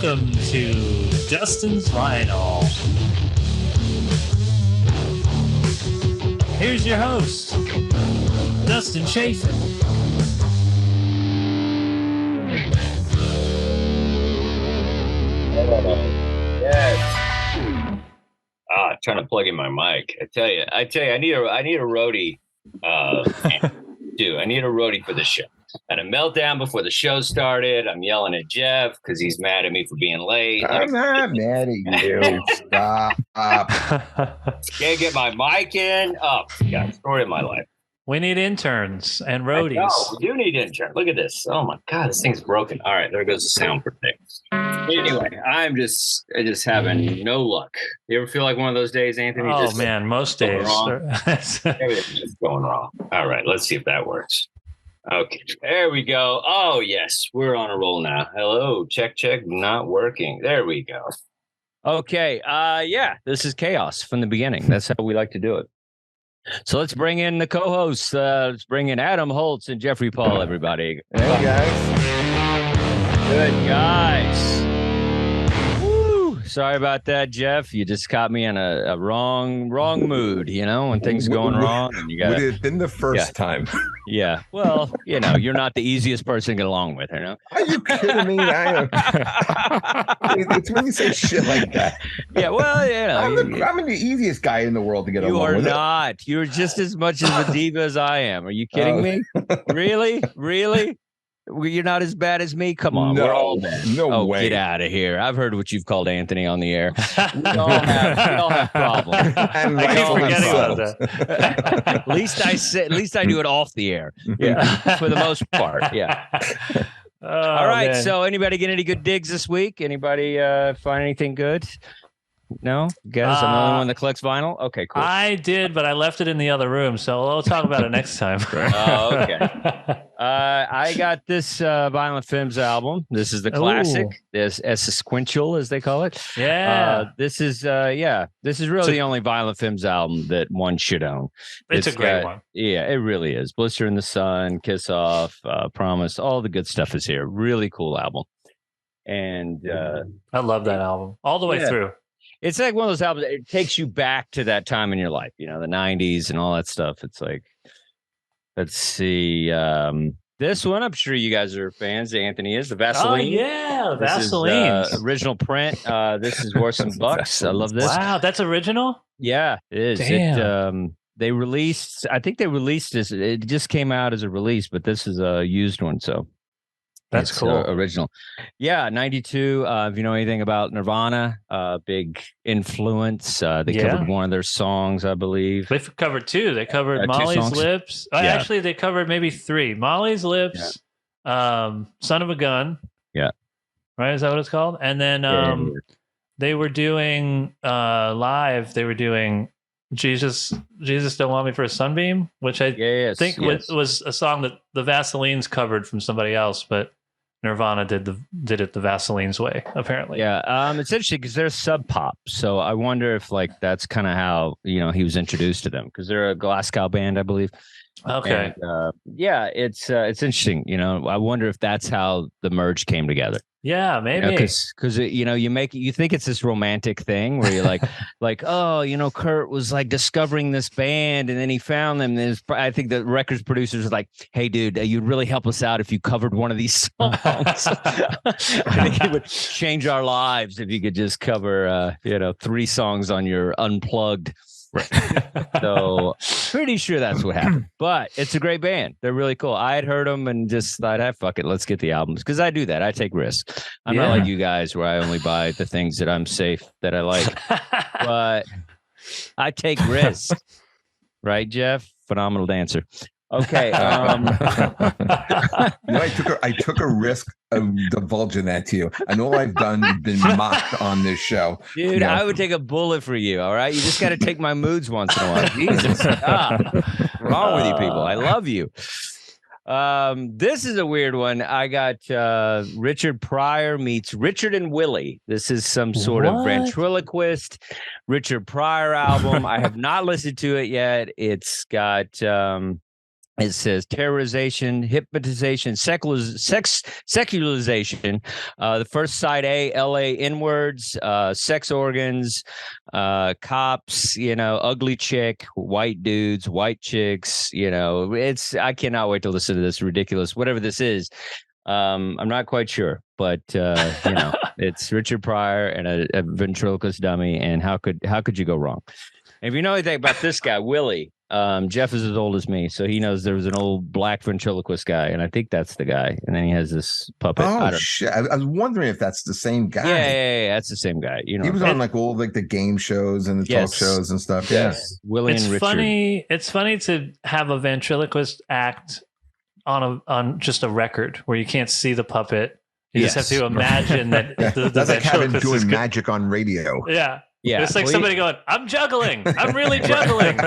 Welcome to Dustin's Vinyl. Here's your host, Dustin Chafin. Yes. Trying to plug in my mic. I tell you, I need a roadie. Dude, I need a roadie for the show. And a meltdown before the show started. I'm yelling at Jeff because he's mad at me for being late. I'm not mad at you. Stop. Can't get my mic in. Oh, God, story of my life. We need interns and roadies. No, we do need interns. Look at this. Oh my God, this thing's broken. All right, there goes the sound for things. Anyway, I'm just having no luck. You ever feel like one of those days, Anthony? Oh man, most days. Everything's just going wrong. All right, let's see if that works. Okay, there we go. Oh yes, we're on a roll now. Hello, check, not working. There we go. Okay, yeah, this is chaos from the beginning. That's how we like to do it. So let's bring in the co-hosts. Let's bring in Adam Holtz and Jeffrey Paul, everybody. Hey, guys. Good guys. Woo. Sorry about that, Jeff. You just caught me in a wrong mood, you know, when things are going wrong. And you gotta, would it have been the first time? Yeah. Well, you know, you're not the easiest person to get along with, you know? Are you kidding me? It's when you say shit like that. Yeah, well, you know. I'm the easiest guy in the world to get along with. You are not. You're just as much of a diva as I am. Are you kidding me? Really? You're not as bad as me? Come on. No, we're all bad. No way. Get out of here. I've heard what you've called Anthony on the air. We all have problems. And I keep forgetting about that. At least I do it off the air. Yeah. For the most part. Yeah. All right. Man. So anybody get any good digs this week? Anybody find anything good? No? Guys, I'm the only one that collects vinyl? Okay, cool. I did, but I left it in the other room, so we'll talk about it next time. Oh, okay. I got this Violent Femmes album. This is the classic. This as sequential, as they call it. Yeah. This is really the only Violent Femmes album that one should own. It's a great one. Yeah, it really is. Blister in the Sun, Kiss Off, Promise, all the good stuff is here. Really cool album. And I love that album all the way through. It's like one of those albums, it takes you back to that time in your life, you know, the 90s and all that stuff. It's like, let's see. This one, I'm sure you guys are fans. Anthony is the Vaseline. Oh, yeah. Vaseline. Original print. This is worth some bucks. I love this. Wow. That's original? Yeah, it is. Damn. I think they released this. It just came out as a release, but this is a used one. So. That's cool. Original. Yeah, 92. If you know anything about Nirvana, big influence. They covered one of their songs, I believe. They covered two. They covered Molly's Lips. Actually, they covered maybe three. Molly's Lips, Son of a Gun. Yeah. Right? Is that what it's called? And then they were doing live, they were doing Jesus Don't Want Me for a Sunbeam, which I think was a song that the Vaselines covered from somebody else, but Nirvana did it the Vaseline's way, apparently. Yeah, it's interesting because they're Sub Pop, so I wonder if like that's kind of how he was introduced to them because they're a Glasgow band, I believe. Okay. And, it's interesting. I wonder if that's how the merge came together. Yeah, maybe because you think it's this romantic thing where you're like oh Kurt was like discovering this band and then he found them. And I think the records producers are like, hey dude, you'd really help us out if you covered one of these songs. I think it would change our lives if you could just cover 3 songs on your Unplugged. So pretty sure that's what happened, but it's a great band. They're really cool. I had heard them and just thought, fuck it, let's get the albums because I do that. I take risks. I'm not like you guys where I only buy the things that I'm safe that I like, but I take risks. Right, Jeff? Phenomenal dancer. Okay. I took a risk of divulging that to you. I know I've been mocked on this show. Dude, I would take a bullet for you, all right? You just got to take my moods once in a while. Jesus. What's wrong with you people? I love you. This is a weird one. I got Richard Pryor meets Richard and Willie. This is some sort of ventriloquist Richard Pryor album. I have not listened to it yet. It's got It says terrorization, hypnotization, secularization. The first side A, LA inwards, sex organs, cops, ugly chick, white dudes, white chicks. I cannot wait to listen to this ridiculous, whatever this is. I'm not quite sure, but it's Richard Pryor and a ventriloquist dummy. And how could you go wrong? And if you know anything about this guy, Willie, Jeff is as old as me, so he knows there was an old black ventriloquist guy, and I think that's the guy. And then he has this puppet. Oh shit! I was wondering if that's the same guy. Yeah, that's the same guy. He was on like all like the game shows and the talk shows and stuff. Yes, Willie and Richard. It's funny to have a ventriloquist act on just a record where you can't see the puppet. You just have to imagine that that's like having doing magic on radio. Yeah. Yeah, it's like somebody going, I'm juggling. I'm really juggling.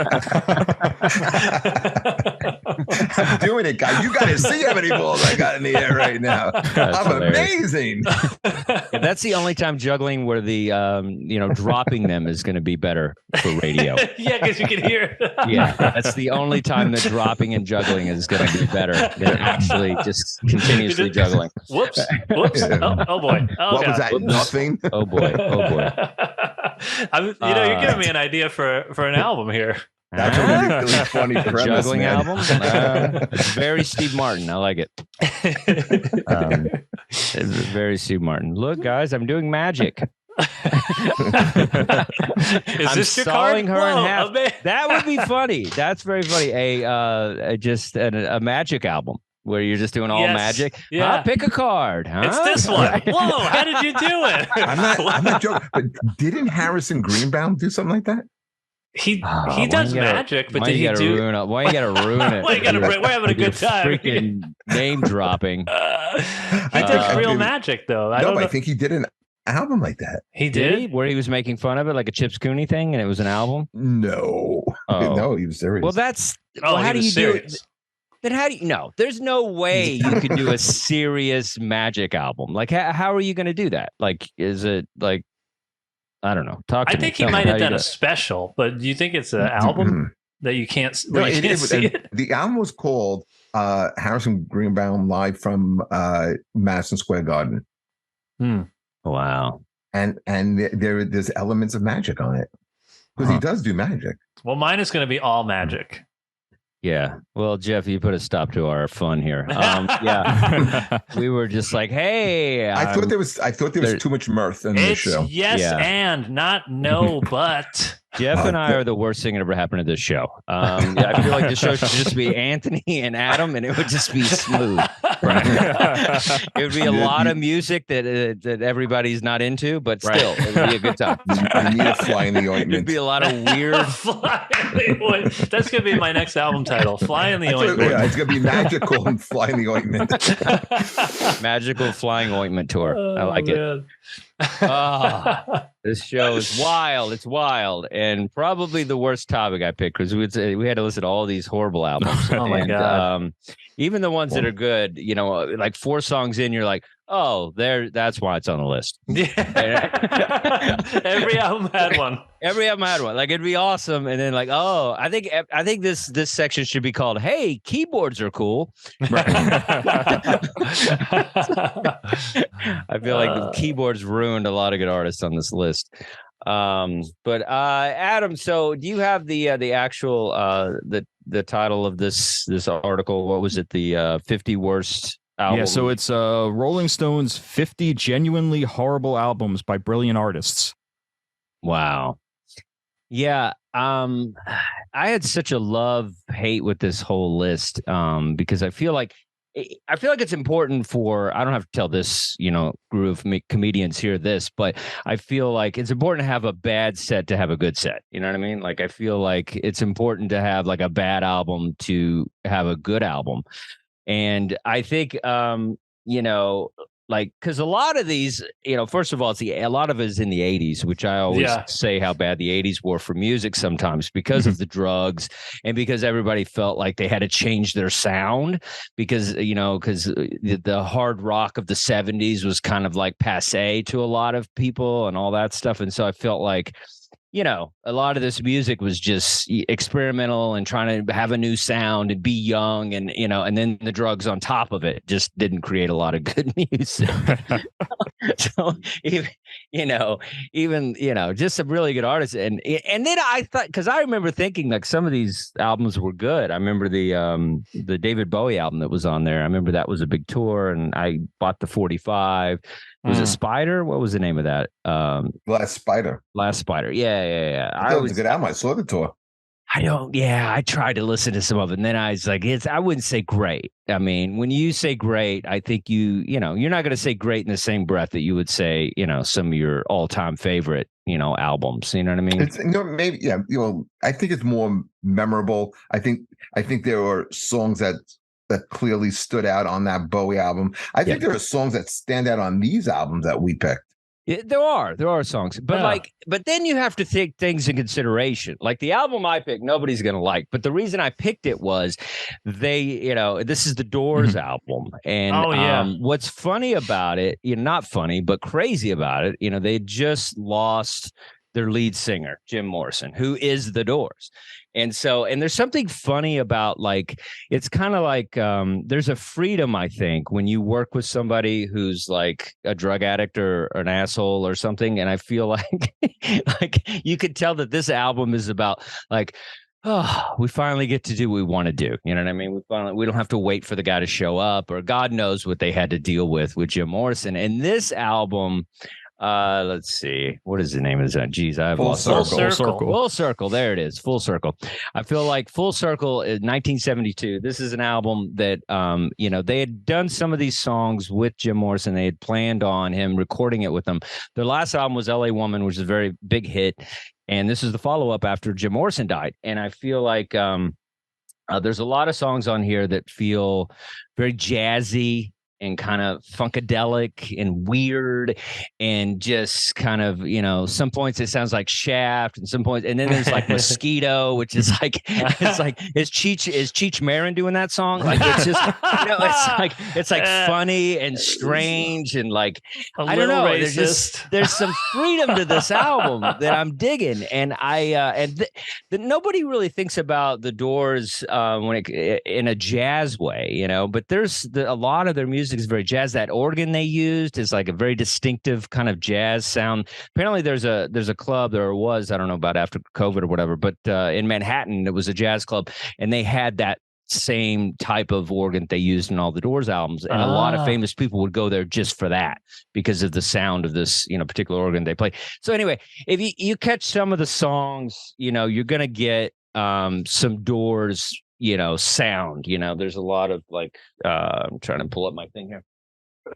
I'm doing it, guys. You got to see how many balls I got in the air right now. I'm amazing. Yeah, that's the only time juggling where the dropping them is going to be better for radio. Yeah, because you can hear it. Yeah, that's the only time that dropping and juggling is going to be better than actually just continuously juggling. Whoops. Oh boy. Oh, what was that? Whoops. Nothing. Oh boy. You're giving me an idea for an album here. That's a really funny premise, juggling man. album. Very Steve Martin. I like it. Very Steve Martin. Look, guys, I'm doing magic. Is this your card? Her in half. That would be funny. That's very funny. A magic album. Where you're just doing all magic. Yeah. Pick a card. Huh? It's this one. Whoa, how did you do it? I'm not joking. But didn't Harrison Greenbaum do something like that? He does magic, but did he do? Why you gotta ruin it? We're having a good time. Freaking name dropping. He did real magic though. I think he did an album like that. He did? Where he was making fun of it, like a Chips Cooney thing, and it was an album. No, no, he was serious. Well, that's how do you do it? Then how do you know? There's no way you could do a serious magic album. Like, how are you going to do that? Like, is it like, I don't know. I think he might have done a special, but do you think it's an album that you can't see it? The album was called Harrison Greenbaum Live from Madison Square Garden. Wow. And there's elements of magic on it because he does do magic. Well, mine is going to be all magic. Yeah. Well, Jeff, you put a stop to our fun here. Yeah. We were just like, hey. I thought there was too much mirth in the show. Yes, and not no, but. Jeff and I are the worst thing that ever happened to this show. I feel like the show should just be Anthony and Adam, and it would just be smooth. Right? It would be a lot of music that everybody's not into, but still, it would be a good time. You need a fly in the ointment. It'd be a lot of weird. Fly in the ointment. That's going to be my next album title. Fly in the ointment. Yeah, it's going to be magical and fly in the ointment. Magical flying ointment tour. I like it. This show is wild. It's wild, and probably the worst topic I picked because we had to listen to all these horrible albums. Oh my god! Even the ones that are good, like 4 songs in, you're like, oh, that's why it's on the list. Yeah. Every album had one. Every album had one. Like, it'd be awesome, and then like, oh, I think this section should be called "Hey, keyboards are cool." Right. I feel like the keyboards ruined a lot of good artists on this list. But Adam, so do you have the actual the title of this article? What was it? The 50 worst albums? Yeah, so it's Rolling Stone's 50 genuinely horrible albums by brilliant artists. Wow. Yeah. I had such a love-hate with this whole list because I feel like it's important for, I don't have to tell this, group of comedians hear this, but I feel like it's important to have a bad set to have a good set. You know what I mean? Like, I feel like it's important to have like a bad album to have a good album. And I think, like, because a lot of these, first of all, a lot of it is in the 80s, which I always say how bad the 80s were for music sometimes because of the drugs and because everybody felt like they had to change their sound because the hard rock of the 70s was kind of like passe to a lot of people and all that stuff. And so I felt like you know, a lot of this music was just experimental and trying to have a new sound and be young, and, you know, and then the drugs on top of it just didn't create a lot of good music. So even, just some really good artists. And then I thought, because I remember thinking like some of these albums were good. I remember the David Bowie album that was on there. I remember that was a big tour, and I bought the 45. Was it Spider? What was the name of that? Last Spider. Last Spider. Yeah. That was a good album. I saw the tour. I tried to listen to some of it, and then I was like, I wouldn't say great. I mean, when you say great, I think you're not going to say great in the same breath that you would say, some of your all-time favorite, albums. You know what I mean? It's, maybe, yeah. I think it's more memorable. I think there are songs that clearly stood out on that Bowie album. I think there are songs that stand out on these albums that we picked. Yeah, there are songs, but but then you have to take things in consideration. Like the album I picked, nobody's going to like, but the reason I picked it was this is the Doors album. And what's funny about it, not funny, but crazy about it, they just lost their lead singer, Jim Morrison, who is the Doors. And there's something funny about, like, it's kind of like there's a freedom, I think, when you work with somebody who's like a drug addict or an asshole or something. And I feel like you could tell that this album is about like, oh, we finally get to do what we want to do. You know what I mean? We don't have to wait for the guy to show up, or God knows what they had to deal with Jim Morrison. And this album, let's see, what is the name of this? Geez, I have lost Full Circle. Full Circle. There it is. Full Circle. I feel like Full Circle is 1972. This is an album that, they had done some of these songs with Jim Morrison. They had planned on him recording it with them. Their last album was LA Woman, which is a very big hit. And this is the follow-up after Jim Morrison died. And I feel like there's a lot of songs on here that feel very jazzy and kind of funkadelic and weird, and just kind of, some points it sounds like Shaft, and some points, and then there's like Mosquito, which is like, is Cheech Marin doing that song? Like, it's just, it's like funny and strange, and like, I don't know, there's some freedom to this album that I'm digging. And nobody really thinks about the Doors in a jazz way, but there's a lot of their music is very jazz. That organ they used is like a very distinctive kind of jazz sound. Apparently there's a club, there was, I don't know about after COVID or whatever, but in Manhattan, it was a jazz club, and they had that same type of organ they used in all the Doors albums. And a lot of famous people would go there just for that, because of the sound of this, particular organ they play. So anyway, if you catch some of the songs, you're going to get some Doors sound. There's a lot of like, I'm trying to pull up my thing here.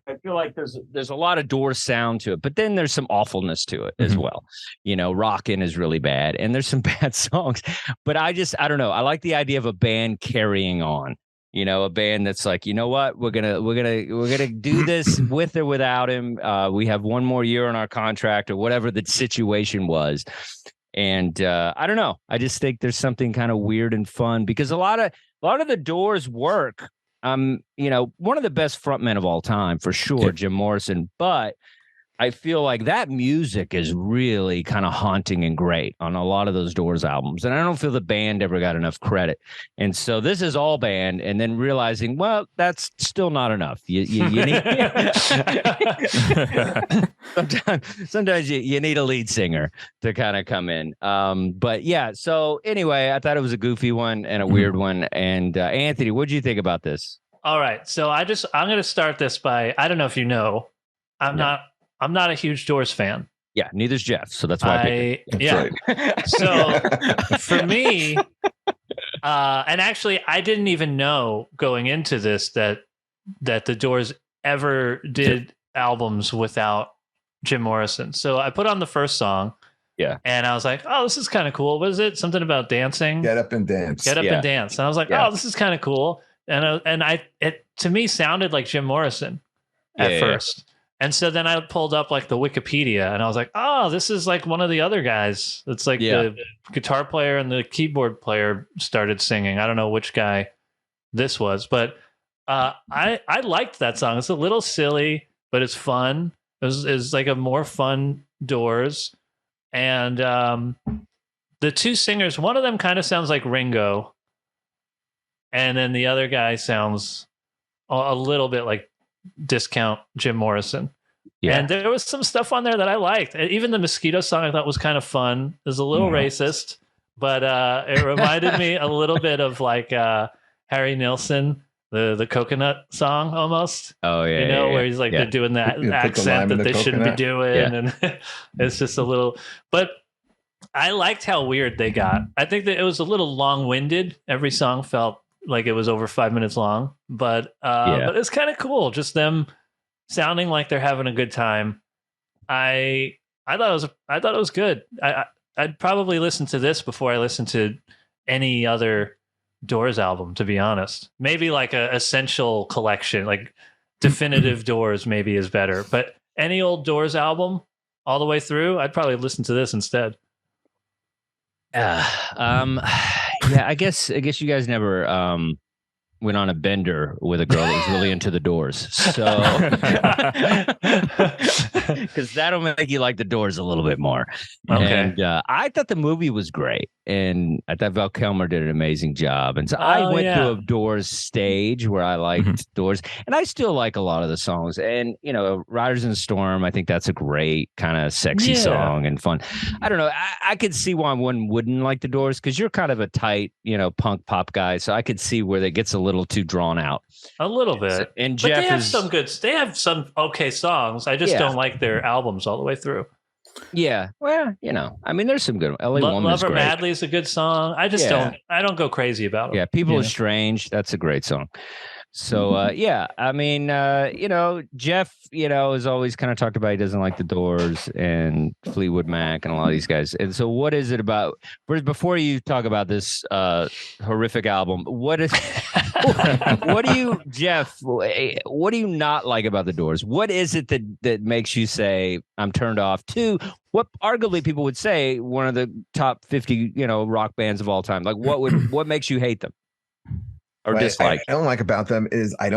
I feel like there's a lot of Doors sound to it, but then there's some awfulness to it as well. Rockin' is really bad, and there's some bad songs, but I don't know. I like the idea of a band carrying on, a band that's like, what, we're gonna do this with or without him. We have one more year on our contract, or whatever the situation was. And I don't know. I just think there's something kind of weird and fun, because a lot of the Doors work. One of the best frontmen of all time, for sure, Jim Morrison. But I feel like that music is really kind of haunting and great on a lot of those Doors albums. And I don't feel the band ever got enough credit. And so this is all band, and then realizing, well, that's still not enough. You need sometimes you need a lead singer to kind of come in. But yeah, so anyway, I thought it was a goofy one and a weird one. And Anthony, what do you think about this? All right. So I'm going to start this by, I don't know if you know, I'm not a huge Doors fan. Yeah, neither's Jeff. So that's why I picked it. Yeah. Right. So for me, and actually, I didn't even know going into this that the Doors ever did albums without Jim Morrison. So I put on the first song. Yeah. And I was like, oh, this is kind of cool. What is it? Something about dancing? Get Up and Dance. Get Up and Dance. And I was like, oh, this is kind of cool. And it to me sounded like Jim Morrison at first. And so then I pulled up like the Wikipedia, and I was like, oh, this is like one of the other guys. It's like the guitar player and the keyboard player started singing. I don't know which guy this was, but I liked that song. It's a little silly, but it's fun. It was like a more fun Doors. And the two singers, one of them kind of sounds like Ringo, and then the other guy sounds a little bit like discount Jim Morrison. Yeah. And there was some stuff on there that I liked. Even the Mosquito song I thought was kind of fun. It was a little racist, but it reminded me a little bit of like Harry Nilsson, the Coconut song almost. Oh yeah, you know, where he's like they're doing that accent that they shouldn't be doing, and it's just a little. But I liked how weird they got. I think that it was a little long-winded. Every song felt like it was over 5 minutes long, but it's kind of cool. Just them sounding like they're having a good time. I thought it was good. I'd probably listen to this before I listen to any other Doors album, to be honest. Maybe like a essential collection, like definitive Doors maybe is better, but any old Doors album all the way through, I'd probably listen to this instead. Yeah, I guess you guys never went on a bender with a girl that was really into the Doors, so because that'll make you like the Doors a little bit more. Okay. And I thought the movie was great, and I thought Val Kilmer did an amazing job. And so I went to a Doors stage where I liked Doors, and I still like a lot of the songs. And you know, Riders in the Storm, I think that's a great kind of sexy song and fun. I don't know. I could see why one wouldn't like the Doors, because you're kind of a tight, punk pop guy, so I could see where that gets a little too drawn out. A little bit. And but Jeff they have some okay songs. I just don't like their albums all the way through. Yeah. Well, I mean, there's some good ones. LA Woman is Lover great. Madly is a good song. I just don't go crazy about it. Yeah. People Are Strange. That's a great song. So, I mean, Jeff, has always kind of talked about he doesn't like the Doors and Fleetwood Mac and a lot of these guys. And so what is it about, before you talk about this horrific album, what do you, Jeff, what do you not like about the Doors? What is it that makes you say, I'm turned off to what arguably people would say one of the top 50, rock bands of all time? Like what makes you hate them? Or dislike? I don't like about them is I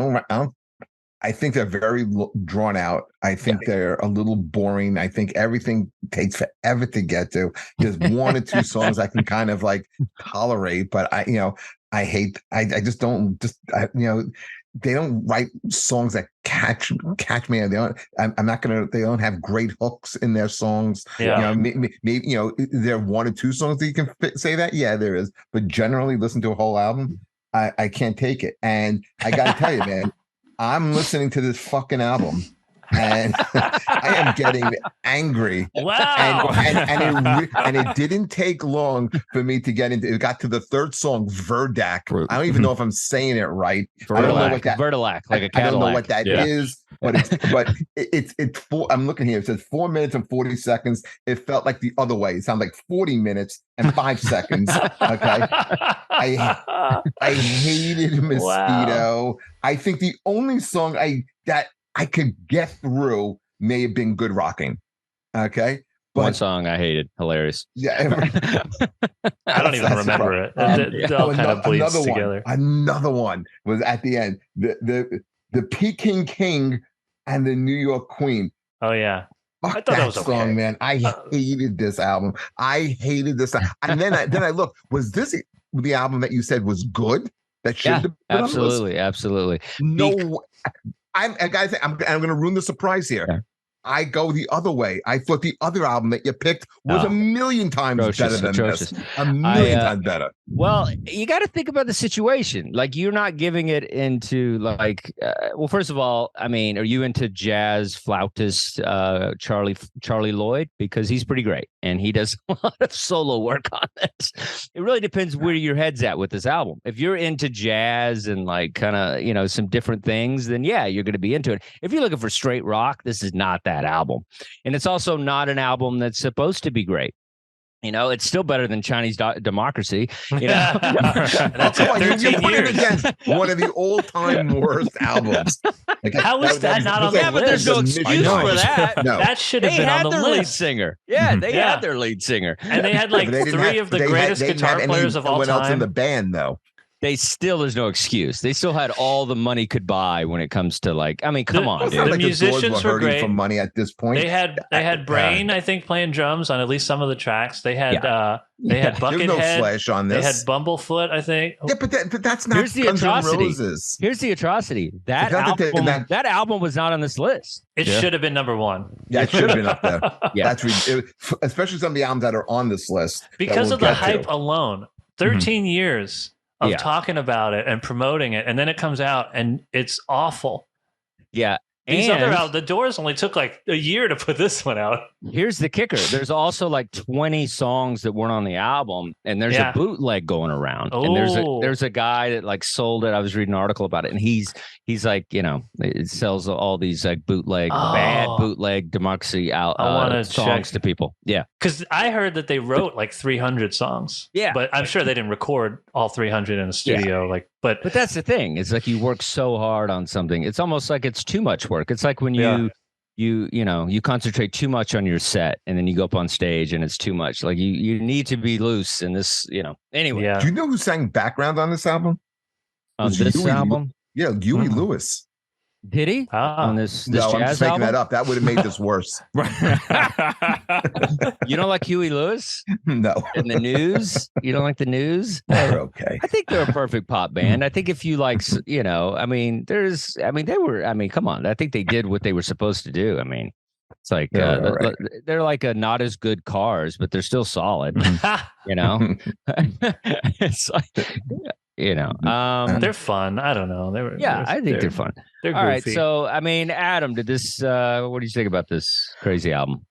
think they're very drawn out. I think they're a little boring. I think everything takes forever to get to. There's one or two songs I can kind of like tolerate, but I just don't they don't write songs that catch me. They don't have great hooks in their songs. Yeah. Maybe there are one or two songs that you can say that. Yeah, there is. But generally listen to a whole album, I can't take it. And I got to tell you, man, I'm listening to this fucking album and I am getting angry. Wow. And it didn't take long for me to get into it. Got to the third song, Verdak. I don't even know if I'm saying it right. Vertilac, I don't know what that Vertilac, like a Cadillac. I don't know what that is, but it's four. I'm looking here. It says 4 minutes and 40 seconds. It felt like the other way. It sounded like 40 minutes and 5 seconds. Okay. I hated Mosquito. Wow. I think the only song that I could get through may have been Good Rocking. Okay. But one song I hated. Hilarious. Yeah. I don't even remember it. It all kind of bleeds together. Another one was at the end. The Peking King and the New York Queen. Oh yeah. Fuck I thought that was okay. Song, man. I hated this album. I hated this. And then I looked, was this the album that you said was good? That should have been absolutely. No, I gotta say, I'm going to ruin the surprise here. Yeah. I go the other way. I thought the other album that you picked was a million times better than this. A million times better. Well, you got to think about the situation. Like, you're not giving it into like, well, first of all, I mean, are you into jazz flautist Charlie Lloyd? Because he's pretty great and he does a lot of solo work on this. It really depends where your head's at with this album. If you're into jazz and like kind of, some different things, then yeah, you're going to be into it. If you're looking for straight rock, this is not that album. And it's also not an album that's supposed to be great. It's still better than Chinese Democracy. That's why you put it against one of the all-time worst albums. Like, how is that not on the list? But there's no excuse for that. No. That should have been on the lead list. Singer. Yeah, they had their lead singer, and they had like three of the greatest guitar players of all time. Else in the band, though. there's no excuse. They still had all the money could buy when it comes to like, I mean, come on, dude. The like musicians were great for money at this point. They had Brain, I think, playing drums on at least some of the tracks. They had Buckethead. There's no Slash on this. They had Bumblefoot, I think. Yeah, but that's not Here's the Guns N' atrocity. Roses. Here's the atrocity. That album was not on this list. It should have been number one. Yeah, it should have been up there. Yeah, especially some of the albums that are on this list because of the hype alone. 13 years of talking about it and promoting it, and then it comes out and it's awful. Yeah. These other out, the Doors only took like a year to put this one out. Here's the kicker. There's also like 20 songs that weren't on the album, and there's a bootleg going around. And there's a guy that like sold it. I was reading an article about it, and he's like, it sells all these like bad bootleg Democracy songs to people. Yeah. Because I heard that they wrote like 300 songs. Yeah. But I'm sure they didn't record all 300 in a studio. Yeah. But that's the thing. It's like you work so hard on something. It's almost like it's too much work. It's like when you concentrate too much on your set and then you go up on stage and it's too much. Like you need to be loose in this, anyway. Do you know who sang background on this album? On this album? Yeah, Huey Lewis. Did he? On this no, jazz I'm just making album? that up. That would have made this worse. You don't like Huey Lewis? No. And the News? You don't like the News? They're okay. I think they're a perfect pop band. I think if you like, they were, come on. I think they did what they were supposed to do. I mean, it's like, they're like a not as good Cars, but they're still solid. It's like, they're fun. I don't know. I think they're fun. They're all goofy. right. So, I mean, Adam, what do you think about this crazy album?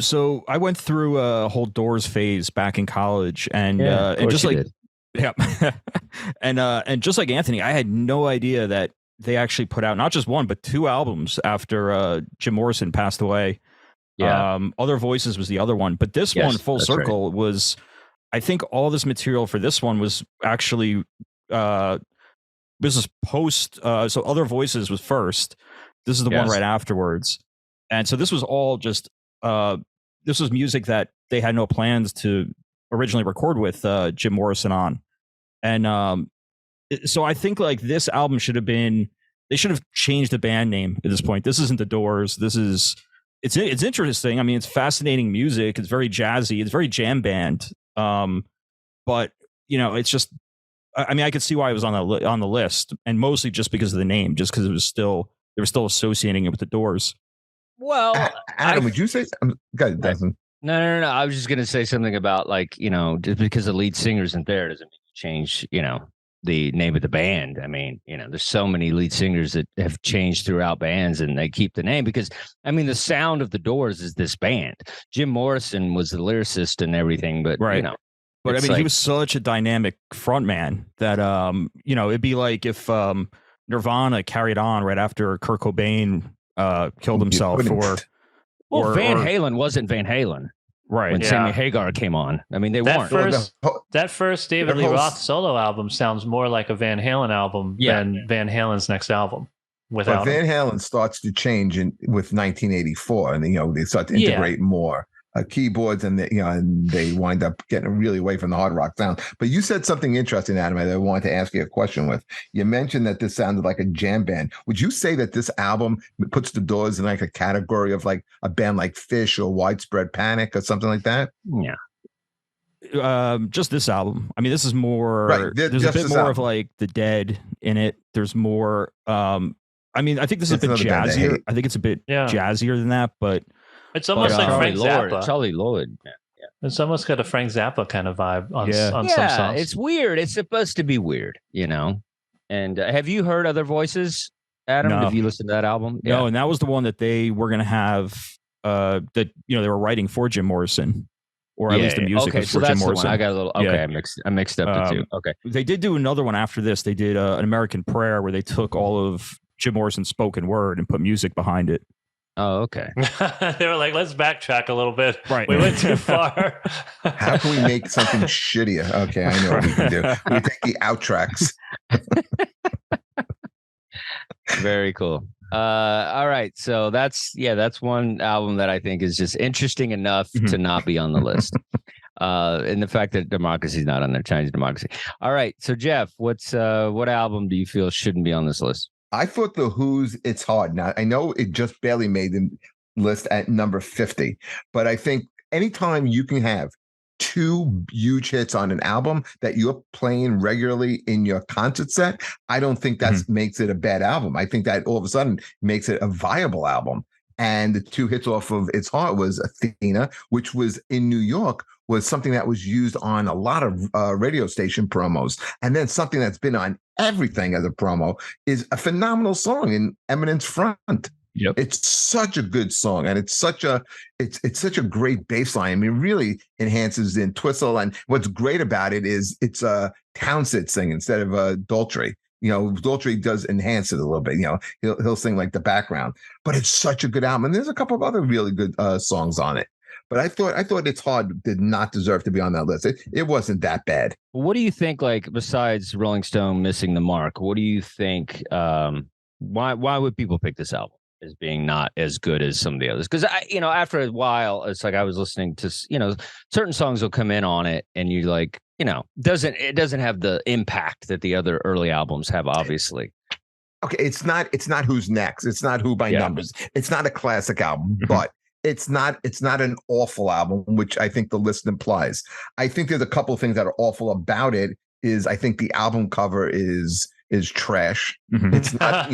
So I went through a whole Doors phase back in college, and just like, and just like Anthony, I had no idea that they actually put out not just one but two albums after Jim Morrison passed away. Yeah. Other Voices was the other one, but this one, Full Circle, was. I think all this material for this one was actually this is post. So Other Voices was first. This is the one right afterwards, and so this was all just this was music that they had no plans to originally record with Jim Morrison on, and so I think like this album should have been. They should have changed the band name at this point. This isn't the Doors. This is. It's interesting. I mean, it's fascinating music. It's very jazzy. It's very jam band. But it's just, I mean, I could see why it was on the list, and mostly just because of the name, just because they were still associating it with the Doors. Well, Adam, would you say? Go ahead, Dustin. No. I was just going to say something about like, just because the lead singer isn't there doesn't mean you change, the name of the band. I mean, there's so many lead singers that have changed throughout bands, and they keep the name because, I mean, the sound of the Doors is this band. Jim Morrison was the lyricist and everything, but but I mean, he was such a dynamic frontman that it'd be like if Nirvana carried on right after Kurt Cobain killed himself, or Van Halen wasn't Van Halen. Right. When Sammy Hagar came on. I mean, that first David Lee Roth solo album sounds more like a Van Halen album than Van Halen's next album. But Van Halen starts to change with 1984, and they start to integrate more keyboards, and they wind up getting really away from the hard rock sound. But you said something interesting, Adam, that I wanted to ask you a question with. You mentioned that this sounded like a jam band. Would you say that this album puts the Doors in like a category of like a band like Fish or Widespread Panic or something like that? Yeah. Just this album. I mean, this is more. There's a bit more of like the Dead in it. There's more. I mean, I think this is a bit jazzier. I think it's a bit jazzier than that, but. It's almost like Frank Zappa. Charlie Lloyd. Yeah. It's almost got a Frank Zappa kind of vibe on some songs. It's weird. It's supposed to be weird, And have you heard Other Voices, Adam? No. Have you listened to that album? No, and that was the one that they were going to have. That they were writing for Jim Morrison, or at least the music was for Jim Morrison. I got a little. Okay, I mixed up the two. Okay, they did do another one after this. They did an American Prayer where they took all of Jim Morrison's spoken word and put music behind it. Oh, okay. They were like, let's backtrack a little bit. Right. We went too far. How can we make something shittier? Okay, I know what we can do. We take the outtracks. Very cool. All right. So that's one album that I think is just interesting enough to not be on the list. And the fact that democracy is not on there, Chinese democracy. All right. So Jeff, what album do you feel shouldn't be on this list? I thought the Who's It's Hard. Now, I know it just barely made the list at number 50, but I think anytime you can have two huge hits on an album that you're playing regularly in your concert set, I don't think that makes it a bad album. I think that all of a sudden makes it a viable album. And the two hits off of It's Hard was Athena, which was in New York, was something that was used on a lot of radio station promos. And then something that's been on everything as a promo is a phenomenal song in Eminem's Front. Yep. It's such a good song, and it's such a great bass line. I mean, really enhances in Twistle. And what's great about it is it's a Townsend sing instead of Daltrey. Daltrey does enhance it a little bit. He'll sing like the background, but it's such a good album. And there's a couple of other really good songs on it. But I thought It's Hard did not deserve to be on that list. It wasn't that bad. What do you think? Like, besides Rolling Stone missing the mark, what do you think? Why would people pick this album as being not as good as some of the others? Because after a while, it's like I was listening to certain songs will come in on it, and you like it doesn't have the impact that the other early albums have, obviously. Okay, it's not Who's Next. It's not Who by Numbers. It's not a classic album, but it's not an awful album, which I think the list implies. I think there's a couple of things that are awful about it. Is I think the album cover is trash. It's not,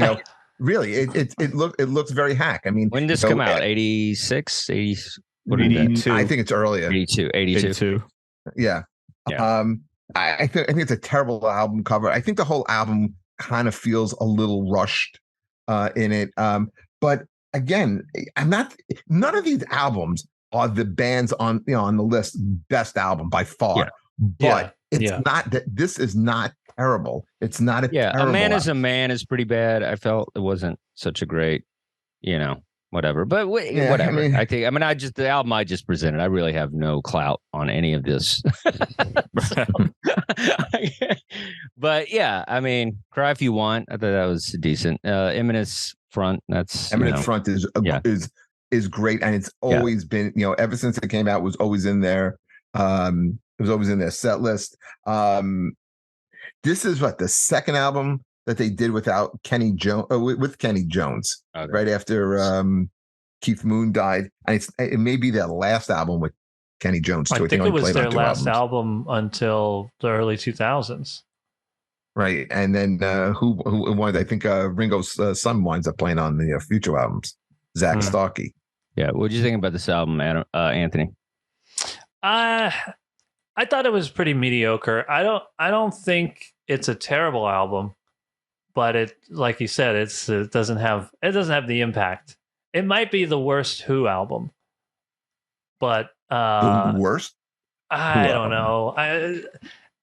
really, it looks very hack. I mean, when did this come out? 86, 80, what 82? I think it's earlier. 82. Yeah. I think it's a terrible album cover. I think the whole album kind of feels a little rushed in it. But again, none of these albums are the bands on the list best album by far. But it's not that this is not terrible. It's not a terrible A Man album. Is a Man is pretty bad. I felt it wasn't such a great, whatever. But whatever. I think the album I just presented, I really have no clout on any of this. But Cry If You Want, I thought that was decent. Eminem's Front, Eminem's Front is great, and it's always been, ever since it came out, was always in there. It was always in their set list. This is the second album that they did without Kenny Jones, with Kenny Jones, right after Keith Moon died. And it may be their last album with Kenny Jones too. I think it was their last album until the early 2000s. Right, and then who won? I think Ringo's son winds up playing on the future albums. Zach Starkey. Yeah, what did you think about this album, Anthony? I thought it was pretty mediocre. I don't think it's a terrible album, but it, like you said, it doesn't have the impact. It might be the worst Who album, but the worst. I don't know.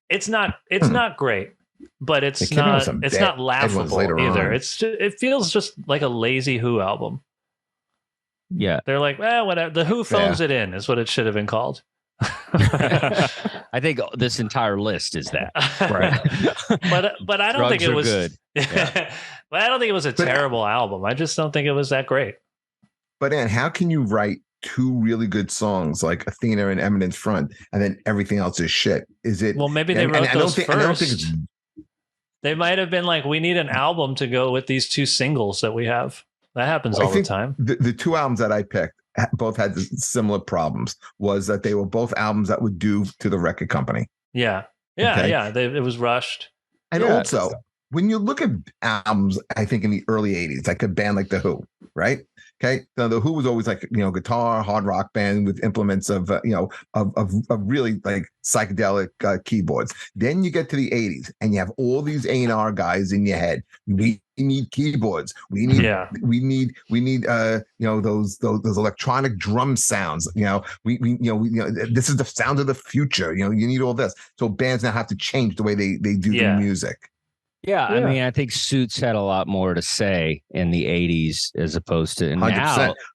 It's not great, but it's not laughable either. It feels just like a lazy Who album. Yeah, they're like, whatever. The Who phones it in is what it should have been called. I think this entire list is that, right? but I don't think it was good. But I don't think it was a terrible album. I just don't think it was that great. But Ann, how can you write two really good songs like Athena and Eminem's Front, and then everything else is shit? Is it? Well, maybe they wrote those first. They might have been like, we need an album to go with these two singles that we have. That happens all the time. The two albums that I picked both had similar problems. Was that they were both albums that would do to the record company. Yeah. It was rushed. And also, when you look at albums, I think in the early 80s, like a band like The Who, right? Okay. So The Who was always like, guitar, hard rock band with implements of really like psychedelic keyboards. Then you get to the 80s and you have all these A&R guys in your head. We need keyboards. We need those electronic drum sounds. This is the sound of the future. You need all this. So bands now have to change the way they do the music. Yeah, I mean, I think Suits had a lot more to say in the 80s as opposed to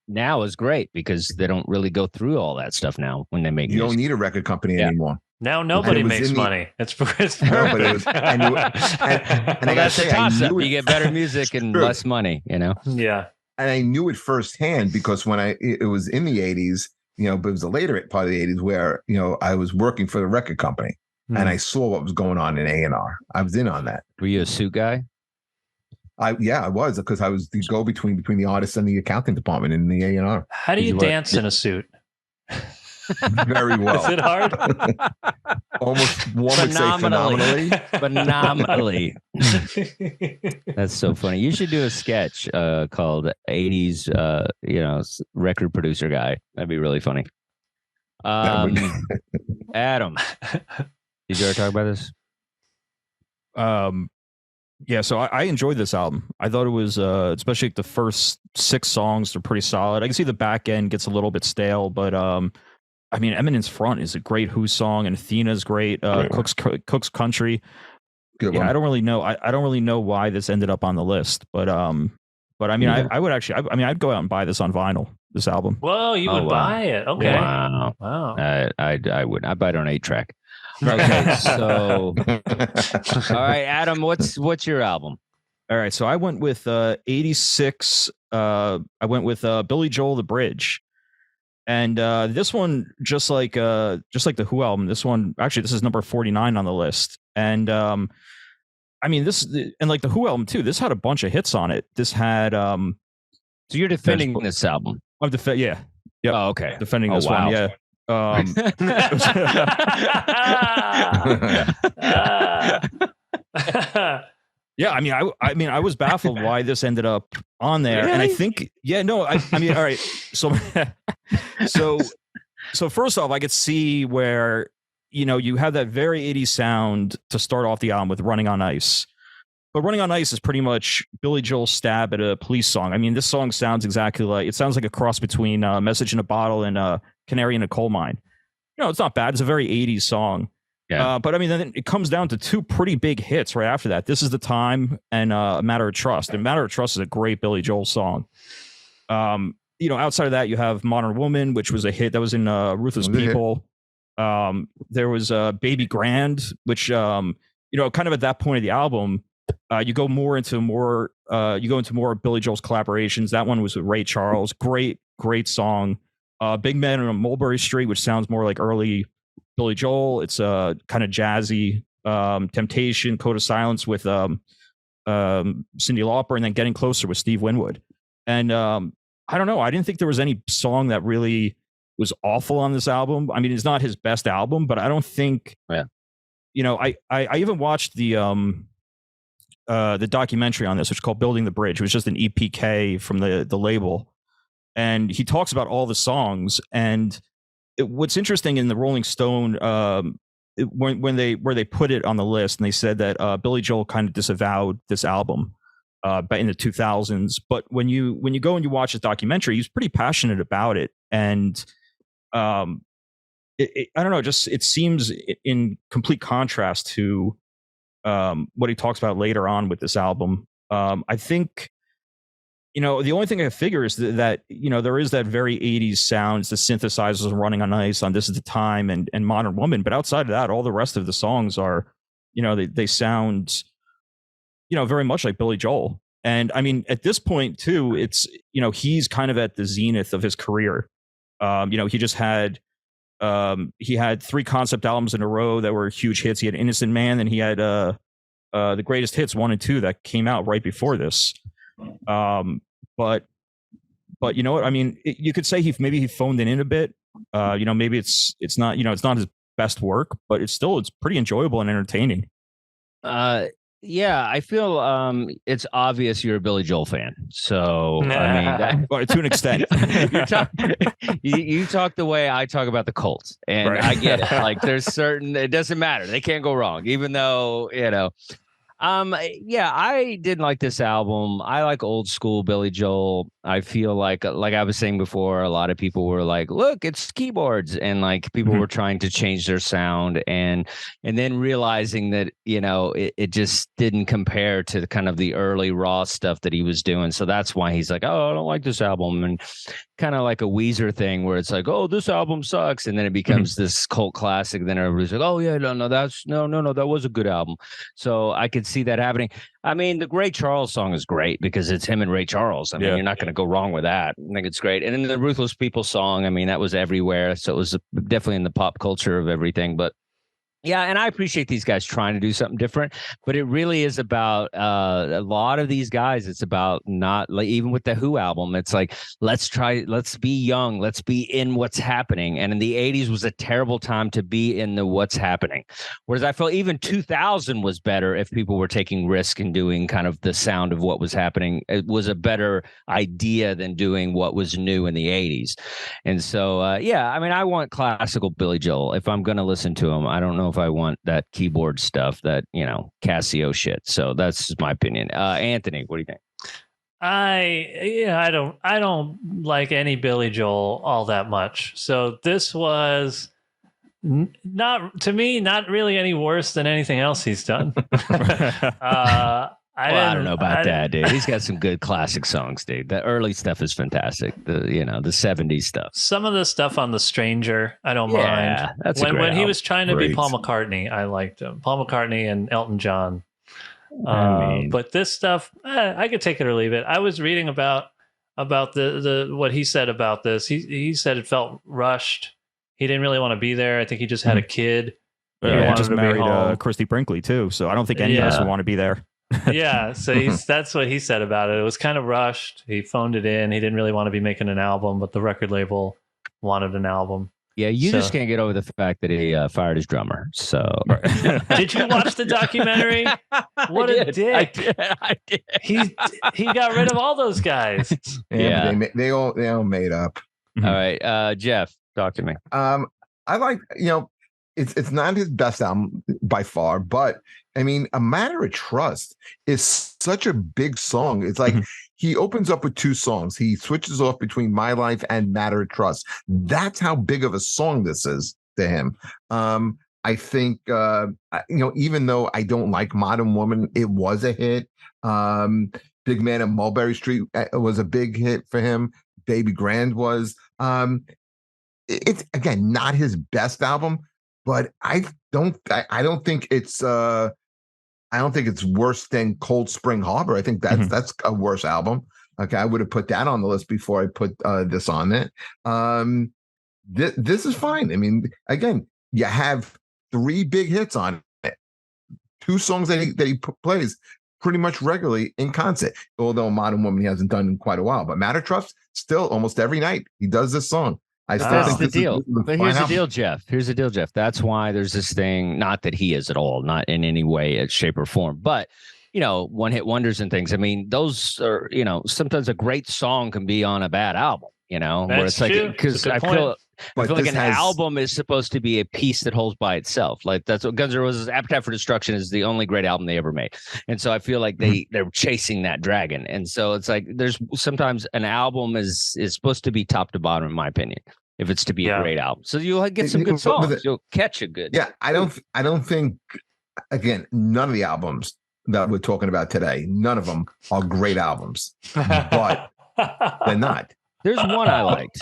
now is great because they don't really go through all that stuff now when they make music. You don't need a record company anymore. Now nobody makes money. It's perfect. And I gotta say, you get better music and less money, Yeah. And I knew it firsthand because when it was in the 80s, but it was the later part of the 80s where, I was working for the record company and I saw what was going on in A&R. I was in on that. Were you a suit guy? I was, because I was the go-between between the artists and the accounting department in the A&R. How do you dance in a suit? Very well. Is it hard? Almost one would say phenomenally. Phenomenally. That's so funny. You should do a sketch called 80s record producer guy. That'd be really funny. Adam, did you ever talk about this? Yeah, so I enjoyed this album. I thought it was, especially the first 6 songs are pretty solid. I can see the back end gets a little bit stale, but Eminence Front is a great Who song, and Athena's great. Cook's Country. Good one. I don't really know. I don't really know why this ended up on the list, but I would actually. I'd go out and buy this on vinyl. This album. Whoa, you would buy it? Okay. Wow. I would. I buy it on 8-track. Okay, so all right, Adam, what's your album? All right, so I went with 86. I went with Billy Joel, The Bridge. And this one, just like the Who album, this is number 49 on the list. And this, and like the Who album too, this had a bunch of hits on it. This had so you're defending this album? I'm yeah. Yep. Oh, okay. Defending this one, yeah. Yeah, I was baffled why this ended up on there, really? And I think, all right. So first off, I could see where you have that very 80s sound to start off the album with "Running on Ice," but "Running on Ice" is pretty much Billy Joel's stab at a Police song. This song sounds exactly like a cross between "Message in a Bottle" and "Canary in a Coal Mine." It's not bad. It's a very 80s song. Yeah. But then it comes down to 2 pretty big hits right after that. "This Is the Time" and "A Matter of Trust." And "Matter of Trust" is a great Billy Joel song. Outside of that, you have "Modern Woman," which was a hit that was in Ruthless People. There was "Baby Grand," which kind of at that point of the album, you go into more Billy Joel's collaborations. That one was with Ray Charles. Great song. "Big Man on Mulberry Street," which sounds more like early Billy Joel. It's kind of jazzy. "Temptation," "Code of Silence" with Cyndi Lauper, and then "Getting Closer" with Steve Winwood. And I don't know. I didn't think there was any song that really was awful on this album. It's not his best album, but I don't think. Yeah. I even watched the documentary on this, which is called "Building the Bridge." It was just an EPK from the label, and he talks about all the songs. And what's interesting in the Rolling Stone, when they put it on the list, and they said that Billy Joel kind of disavowed this album in the 2000s. But when you go and you watch this documentary, he's pretty passionate about it. And I don't know, just it seems in complete contrast to what he talks about later on with this album. I think, the only thing I figure is that there is that very 80s sounds, the synthesizers "Running on Ice" on "This Is the Time" and "Modern Woman." But outside of that, all the rest of the songs are, they sound, very much like Billy Joel. And at this point too, it's, he's kind of at the zenith of his career. He just had, he had 3 concept albums in a row that were huge hits. He had "Innocent Man," and he had the Greatest Hits 1 and 2 that came out right before this. But you know what? You could say he phoned it in a bit. Maybe it's not, it's not his best work, but it's pretty enjoyable and entertaining. Yeah, I feel it's obvious you're a Billy Joel fan. So well, to an extent, you talk the way I talk about the Colts, and right. I get it. Like there's certain, it doesn't matter. They can't go wrong, even though I didn't like this album. I like old school Billy Joel. I feel like I was saying before, a lot of people were like, look, it's keyboards, and like people were trying to change their sound, and then realizing that it just didn't compare to kind of the early raw stuff that he was doing. So that's why he's like, oh, I don't like this album. And kind of like a Weezer thing where it's like, oh, this album sucks, and then it becomes this cult classic. Then everybody's like, oh yeah, no, that was a good album. So I could see that happening. I mean, the Ray Charles song is great because it's him and Ray Charles. I mean, you're not going to go wrong with that. I think it's great. And then the Ruthless People song, I mean, that was everywhere. So it was definitely in the pop culture of everything. But yeah, and I appreciate these guys trying to do something different, but it really is about a lot of these guys. It's about not like, even with the Who album, it's like, let's be young, let's be in what's happening. And in the 80s was a terrible time to be in the what's happening. Whereas I felt even 2000 was better if people were taking risk and doing kind of the sound of what was happening. It was a better idea than doing what was new in the 80s. And so, yeah, I mean, I want classical Billy Joel. If I'm going to listen to him, I don't know if I want that keyboard stuff, that, Casio shit. So that's my opinion. Anthony, what do you think? I don't like any Billy Joel all that much. So this was not really any worse than anything else he's done. I don't know about that, dude. He's got some good classic songs, dude. The early stuff is fantastic. The 70s stuff. Some of the stuff on The Stranger, I don't mind. That's when he was trying to be Paul McCartney, I liked him. Paul McCartney and Elton John. But this stuff, I could take it or leave it. I was reading about the what he said about this. He said it felt rushed. He didn't really want to be there. I think he just had a kid. He just married Christy Brinkley too. So I don't think any of us would want to be there. Yeah, so that's what he said about it. It was kind of rushed. He phoned it in. He didn't really want to be making an album, but the record label wanted an album. Yeah, you just can't get over the fact that he fired his drummer. So, did you watch the documentary? What a dick! I did. He got rid of all those guys. Yeah, they all made up. All right, Jeff, talk to me. I like, it's not his best album by far, but I mean, A Matter of Trust is such a big song. It's like he opens up with two songs. He switches off between My Life and Matter of Trust. That's how big of a song this is to him. I think, even though I don't like Modern Woman, it was a hit. Big Man of Mulberry Street was a big hit for him. Baby Grand was. It's, again, not his best album, but I don't think it's worse than Cold Spring Harbor. I think that's a worse album. Okay, I would have put that on the list before I put this on it. This is fine. I mean, again, you have 3 big hits on it, 2 songs that he plays pretty much regularly in concert. Although Modern Woman he hasn't done in quite a while, but Matter Trust still almost every night he does this song. That's the deal. But here's the deal, Jeff. That's why there's this thing, not that he is at all, not in any way, shape, or form, but one-hit wonders and things. I mean, those are, sometimes a great song can be on a bad album, where it's like, because I feel like an album is supposed to be a piece that holds by itself. Like that's what Guns N' Roses' Appetite for Destruction is the only great album they ever made. And so I feel like they're chasing that dragon. And so it's like there's sometimes an album is supposed to be top to bottom, in my opinion, if it's to be a great album. So you'll get some good songs. You'll catch a good. Yeah, I don't think, again, none of the albums that we're talking about today, none of them are great albums, but they're not. There's one I liked.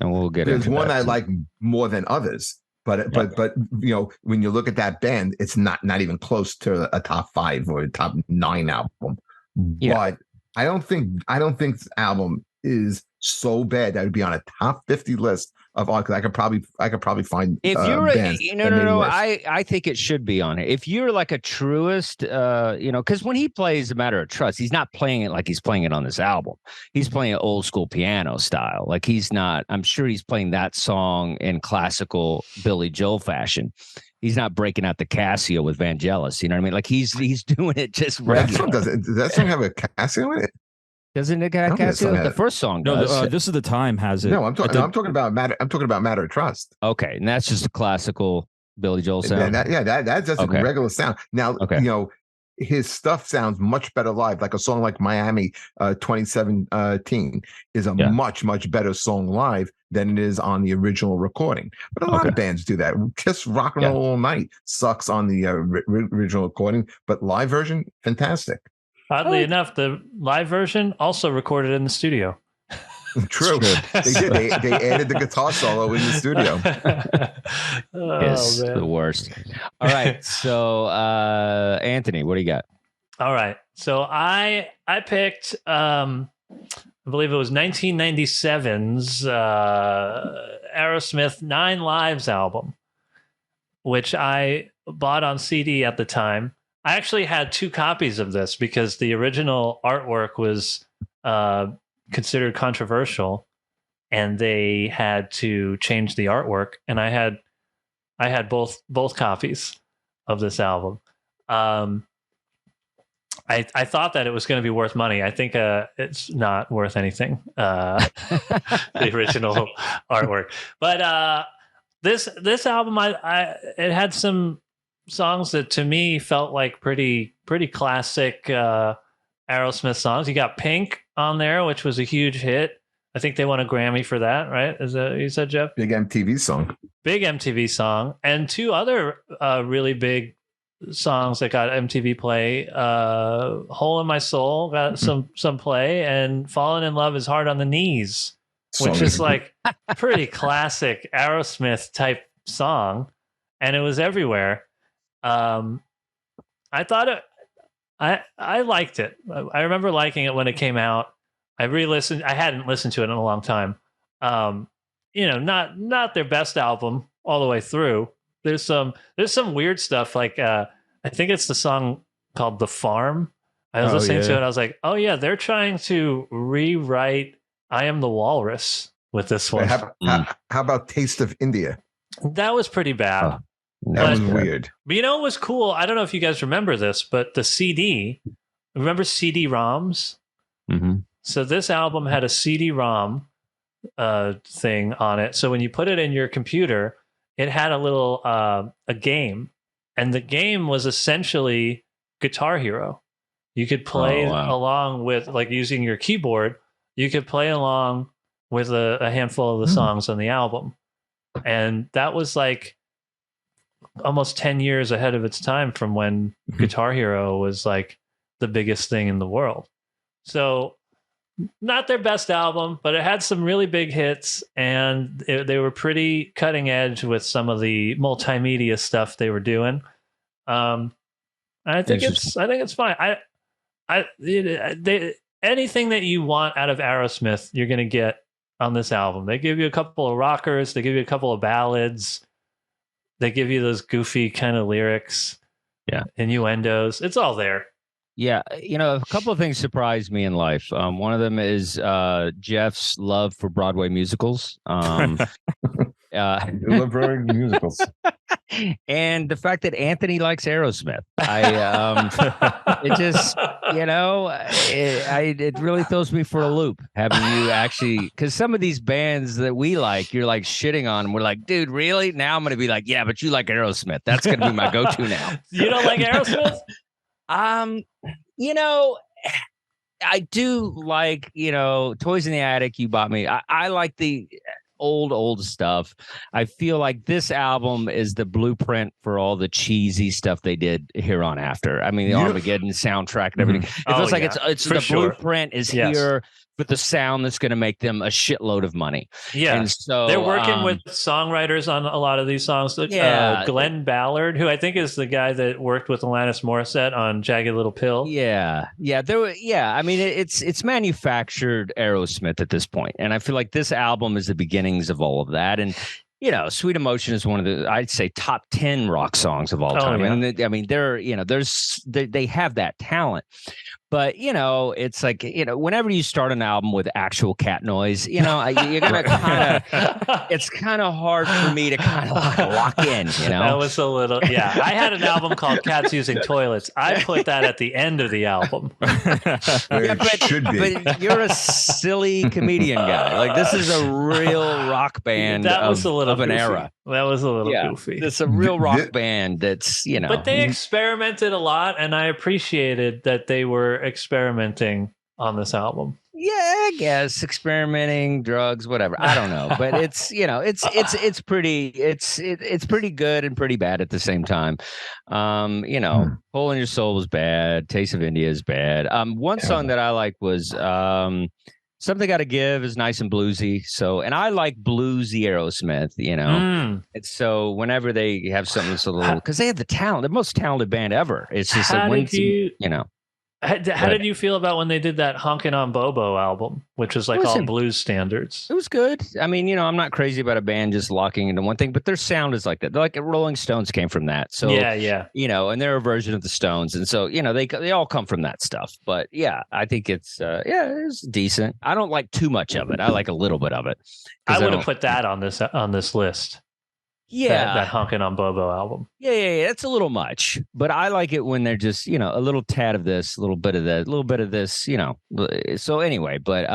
And we'll get into that. There's one I like more than others, but when you look at that band, it's not even close to a top 5 or a top 9 album. Yeah. But I don't think this album is so bad that would be on a top 50 list of all, because I could probably find if you're I think it should be on it. If you're like a truest, because when he plays A Matter of Trust, he's not playing it like he's playing it on this album. He's playing it old school piano style. Like he's not. I'm sure he's playing that song in classical Billy Joel fashion. He's not breaking out the Casio with Vangelis. You know what I mean? Like he's doing it just regular. Does that song have a Casio in it? Doesn't it have Casio? The first song does. No, This Is the Time has it. No, I'm talking about Matter. I'm talking about Matter of Trust. Okay, and that's just a classical Billy Joel sound. That's just a regular sound. Now, his stuff sounds much better live. Like a song like Miami 2017 is a much better song live than it is on the original recording. But a lot of bands do that. Kiss Rock and Roll All Night sucks on the original recording, but live version, fantastic. Oddly enough, the live version also recorded in the studio. True. They did. They added the guitar solo in the studio. It's the worst. All right. So, Anthony, what do you got? All right. So I picked, I believe it was 1997's Aerosmith 9 Lives album, which I bought on CD at the time. I actually had 2 copies of this because the original artwork was considered controversial, and they had to change the artwork. And I had both copies of this album. I thought that it was going to be worth money. I think it's not worth anything. The original artwork, but this album, it had some songs that to me felt like pretty classic Aerosmith songs. You got Pink on there, which was a huge hit. I think they won a Grammy for that, right? Is that what you said, Jeff? Big MTV song. And 2 other really big songs that got MTV play. Hole in My Soul got some play, and Falling in Love is Hard on the Knees, which is like pretty classic Aerosmith type song, and it was everywhere. I thought I liked it. I remember liking it when it came out. I re-listened. I hadn't listened to it in a long time. Not their best album all the way through. There's some weird stuff, like I think it's the song called The Farm. I was listening to it. I was like, oh yeah, they're trying to rewrite I Am the Walrus with this one. How about Taste of India? That was pretty bad. That was weird. But you know what was cool? I don't know if you guys remember this, but the CD, remember CD-ROMs? Mm-hmm. So this album had a CD-ROM thing on it. So when you put it in your computer, it had a little a game, and the game was essentially Guitar Hero. You could play along with, like, using your keyboard. You could play along with a handful of the songs on the album, and that was like almost 10 years ahead of its time from when Guitar Hero was like the biggest thing in the world. So not their best album, but it had some really big hits, and they were pretty cutting edge with some of the multimedia stuff they were doing. I think it's fine. Anything that you want out of Aerosmith, you're going to get on this album. They give you a couple of rockers, they give you a couple of ballads, they give you those goofy kind of lyrics, innuendos. It's all there. Yeah, a couple of things surprised me in life. One of them is Jeff's love for Broadway musicals. Love Broadway musicals. And the fact that Anthony likes Aerosmith. It just, it really throws me for a loop having you actually, because some of these bands that we like, you're like shitting on, and we're like, dude, really? Now I'm going to be like, yeah, but you like Aerosmith. That's going to be my go-to now. You don't like Aerosmith? I do like, Toys in the Attic you bought me. I like the old stuff. I feel like this album is the blueprint for all the cheesy stuff they did here on after. I mean, the Armageddon soundtrack and everything. It feels like it's the blueprint is here with the sound that's going to make them a shitload of money. Yeah. And so they're working with songwriters on a lot of these songs. Glenn Ballard, who I think is the guy that worked with Alanis Morissette on Jagged Little Pill. Yeah. I mean, it's manufactured Aerosmith at this point. And I feel like this album is the beginnings of all of that. And Sweet Emotion is one of the, I'd say, top 10 rock songs of all time. Yeah. And I mean, they have that talent. But, it's like, whenever you start an album with actual cat noise, you're going to kind of, it's kind of hard for me to kind of lock in, That was a little, I had an album called Cats Using Toilets. I put that at the end of the album. But you're a silly comedian guy. Like, this is a real rock band of an era. That was a little goofy. It's a real rock band that's, But they experimented a lot, and I appreciated that they were experimenting on this album. Yeah, I guess experimenting, drugs, whatever. I don't know, but it's it's pretty good and pretty bad at the same time. Hole in Your Soul was bad. Taste of India is bad. One song that I like was Something Gotta Give is nice and bluesy. So, and I like bluesy Aerosmith, you know. It's so whenever they have something that's a little, because they have the talent, the most talented band ever. It's just like when you know. How did you feel about when they did that Honkin' on Bobo album, which was like all blues standards? It was good. I mean, you know, I'm not crazy about a band just locking into one thing, but their sound is like that. They're like Rolling Stones came from that. So yeah. You know, and they're a version of the Stones. And so, you know, they all come from that stuff. But yeah, I think it's it's decent. I don't like too much of it. I like a little bit of it. I would have put that on this list. Yeah, that Honkin' on Bobo album. Yeah, that's a little much, but I like it when they're just, you know, a little tad of this, a little bit of that, a little bit of this, you know. So anyway, but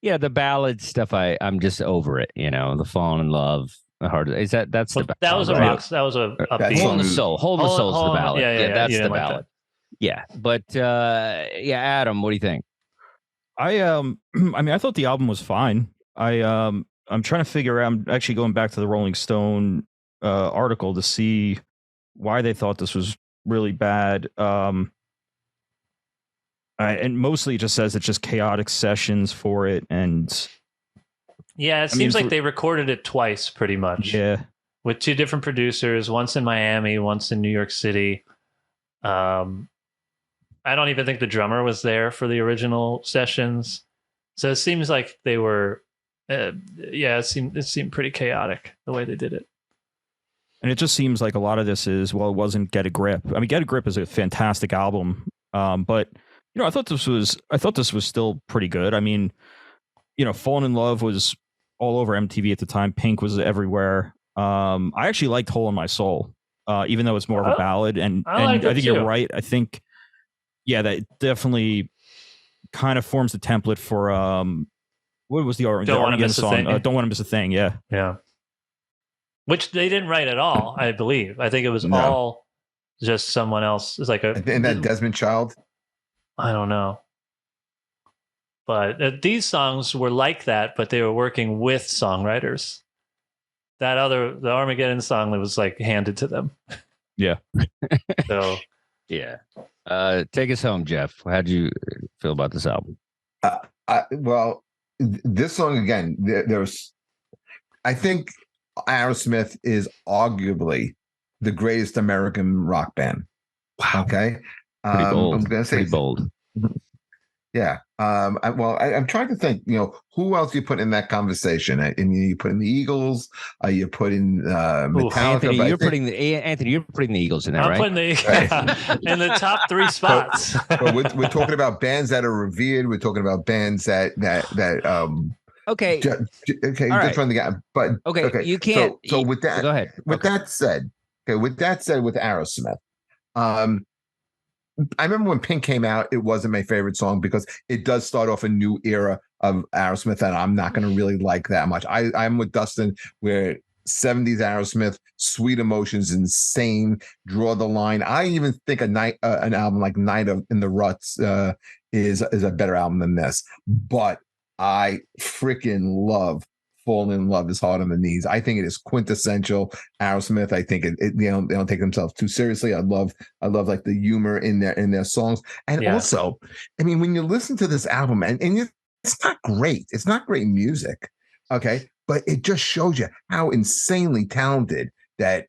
yeah, the ballad stuff, I'm just over it, you know. The Falling in Love, the Hard is that's the that was a rock. That was a Hole in the Soul. Hole in the Soul is the ballad. Yeah, that's the ballad. Like that. Yeah, but yeah, Adam, what do you think? I mean, I thought the album was fine. I'm trying to figure out, I'm actually going back to the Rolling Stone article to see why they thought this was really bad. And mostly it just says it's just chaotic sessions for it. And yeah, it seems like they recorded it twice pretty much. Yeah. With two different producers, once in Miami, once in New York City. I don't even think the drummer was there for the original sessions. So it seems like they were... it seemed pretty chaotic the way they did it. And it just seems like a lot of this is, well, it wasn't Get a Grip. I mean, Get a Grip is a fantastic album. But you know, I thought this was still pretty good. I mean, you know, Fallen in Love was all over MTV at the time. Pink was everywhere. I actually liked Hole in My Soul, even though it's more of a ballad. And I think you're right. I think, yeah, that definitely kind of forms the template for what was the Armageddon song? Don't Want to Miss a Thing. Yeah. Which they didn't write at all, I believe. I think it was all just someone else. It's like and that Desmond Child. I don't know, but these songs were like that, but they were working with songwriters. The Armageddon song that was like handed to them. Yeah. So yeah. Take us home, Jeff. How'd you feel about this album? Well. This song again, there's, I think Aerosmith is arguably the greatest American rock band. Wow. Okay. Pretty bold. I'm going to say pretty bold. Yeah. I'm trying to think, you know, who else you put in that conversation? And you put in the Eagles, you put in Metallica. Anthony, you're putting the Eagles in there, right? I'm putting the in the top 3 spots. But we're talking about bands that are revered. We're talking about bands that okay. Okay, all right. just trying to get, but okay, you can't. So with that, go ahead. With that said, with Aerosmith, I remember when Pink came out, it wasn't my favorite song because it does start off a new era of Aerosmith that I'm not going to really like that much. I'm with Dustin where 70s Aerosmith, Sweet Emotions, insane, Draw the Line. I even think an album like Night in the Ruts is a better album than this. But I freaking love Falling in Love is Hard on the Knees. I think it is quintessential Aerosmith. I think they don't take themselves too seriously. I love like the humor in their songs. And also, I mean, when you listen to this album and it's not great. It's not great music. Okay. But it just shows you how insanely talented that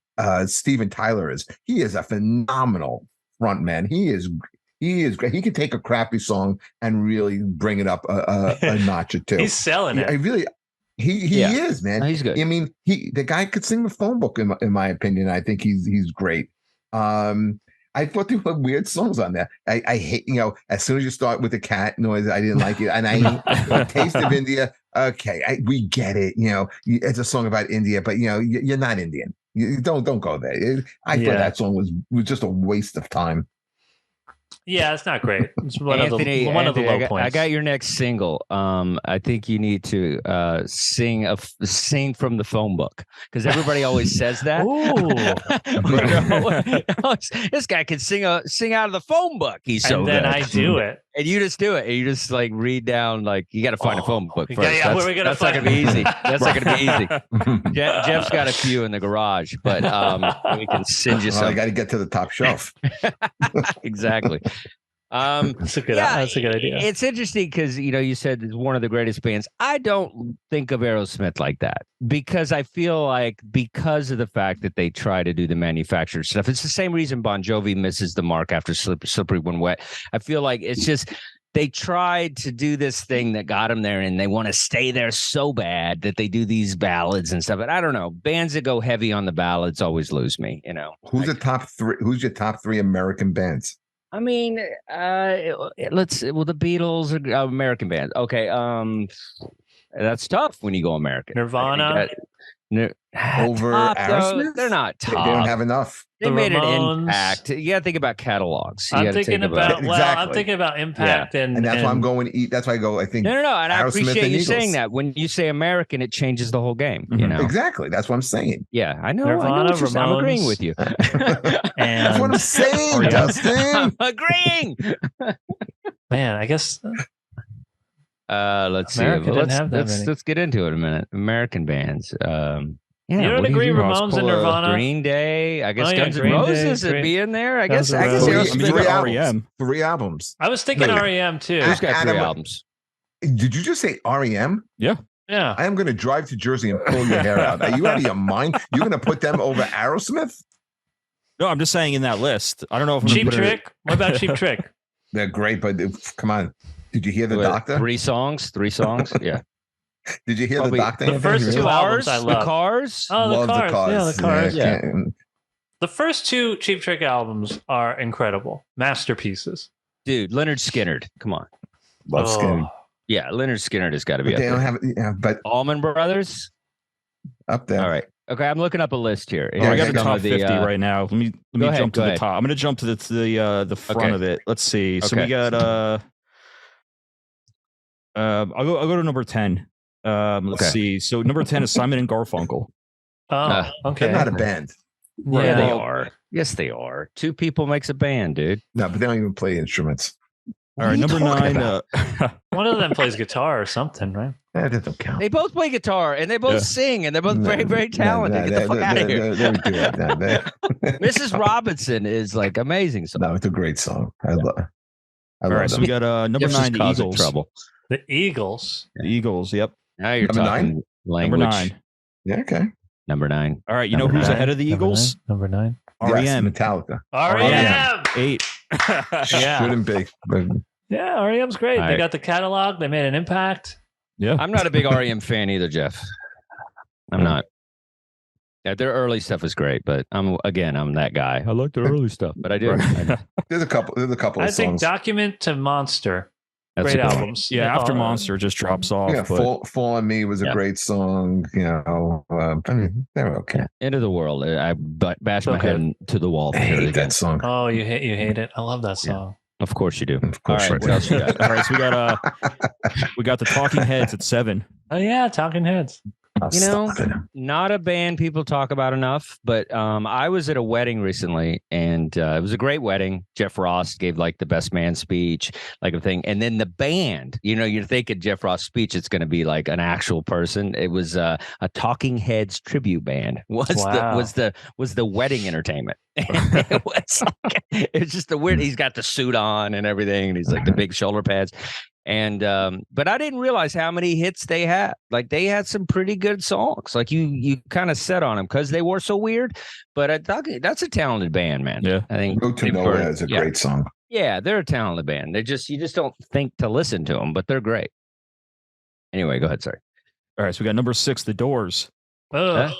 Steven Tyler is. He is a phenomenal frontman. He is great. He can take a crappy song and really bring it up a notch or two. He's selling it. He is, man. No, he's good. I mean, the guy could sing the phone book in my opinion. I think he's great. I thought there were weird songs on there. I hate, you know, as soon as you start with the cat noise, I didn't like it. And Taste of India. Okay, we get it. You know, it's a song about India, but you know, you're not Indian. You don't go there. I thought that song was just a waste of time. Yeah, it's not great. It's one of the low points. I got your next single. I think you need to sing from the phone book because everybody always says that. This guy can sing out of the phone book. He's so good. And then I do it. And you just do it. And you just like read down, like you got to find a phone book first. Yeah, that's not going to be easy. That's not going to be easy. Jeff's got a few in the garage, but we can send you some. I got to get to the top shelf. Exactly. That's a good idea. It's interesting because you said it's one of the greatest bands. I don't think of Aerosmith like that because I feel like because of the fact that they try to do the manufactured stuff. It's the same reason Bon Jovi misses the mark after Slippery When Wet. I feel like it's just they tried to do this thing that got them there, and they want to stay there so bad that they do these ballads and stuff. But I don't know. Bands that go heavy on the ballads always lose me. Who's your top three American bands? I mean, the Beatles are American bands. Okay, that's tough when you go American. Nirvana. Over Aerosmith? They're not top. They don't have enough. They made an impact. You got to think about catalogs. I'm thinking about impact, and that's why I'm going to eat. That's why I go. I think no, and I appreciate you saying that. When you say American, it changes the whole game. Exactly. That's what I'm saying. Yeah, I know. Nirvana, I'm agreeing with you. That's what I'm saying, Dustin. I'm agreeing. Man, I guess. Let's America see. Let's get into it a minute. American bands. You don't agree Ramones and Nirvana? Green Day. I guess Guns N' Roses would be in there. I guess three albums. I was thinking REM too. Who's got 3 albums? Did you just say REM? Yeah. I am going to drive to Jersey and pull your hair out. Are you out of your mind? You're going to put them over Aerosmith? No, I'm just saying in that list. I don't know if Cheap Trick. What about Cheap Trick? They're great, but come on. Did you hear the Doctor? 3 songs? Yeah. Did you hear the Doctor? The first 2 albums I love. The Cars? Oh, the Cars. Yeah, the Cars. Yeah. The first 2 Cheap Trick albums are incredible. Masterpieces. Dude, Leonard Skinner. Come on. Love Skinner. Yeah, Leonard Skinner has got to be up there. Don't have but Allman Brothers? Up there. All right. Okay, I'm looking up a list here. I got the top 50 right now. Let me jump to the top. I'm going to jump to the front of it. Let's see. So we got I'll go to number 10. Let's see. So number 10 is Simon and Garfunkel. Oh, okay. They're not a band. Yeah, they are. Yes, they are. 2 people makes a band, dude. No, but they don't even play instruments. All right, number 9. One of them plays guitar or something, right? That doesn't count. They both play guitar and they both sing and they're both very, very talented. Get the fuck out of here. Mrs. Robinson is like amazing song. No, it's a great song. I love it. All right, so we got number 9, the Eagles. Trouble. The Eagles. The Eagles, yep. Now you're number talking 9? Language. Number 9. Yeah, okay. Number 9. All right, you know who's ahead of the Eagles? Number 9. REM. Metallica. REM. 8. Shouldn't be. But... Yeah, REM's great. They got the catalog. They made an impact. Yeah. I'm not a big REM fan either, Jeff. I'm not. Yeah, their early stuff is great, but I'm that guy. I like their early stuff, but I do. There's a couple of songs. I think Document to Monster. Great albums. Yeah, after Monster just drops off. Yeah, Fall on Me was a great song. I mean, they were okay. End of the World. I bashed my head to the wall. I hate that song. Oh, you hate it. I love that song. Of course you do. Of course. All right, what else you got? All right, so we got the Talking Heads at 7. Oh yeah, Talking Heads. Not a band people talk about enough, but I was at a wedding recently, and it was a great wedding. Jeff Ross gave like the best man speech, like a thing, and then the band. You're thinking Jeff Ross speech, it's going to be like an actual person. It was a Talking Heads tribute band. Was the wedding entertainment? It was just the weird. He's got the suit on and everything, and he's like the big shoulder pads. And but I didn't realize how many hits they had. Like they had some pretty good songs. Like you kind of set on them because they were so weird. But I thought that's a talented band, man. Yeah, I think Road to Nowhere is a great song. Yeah, they're a talented band. You just don't think to listen to them, but they're great. Anyway, go ahead. Sorry. All right, so we got number 6, The Doors. Okay.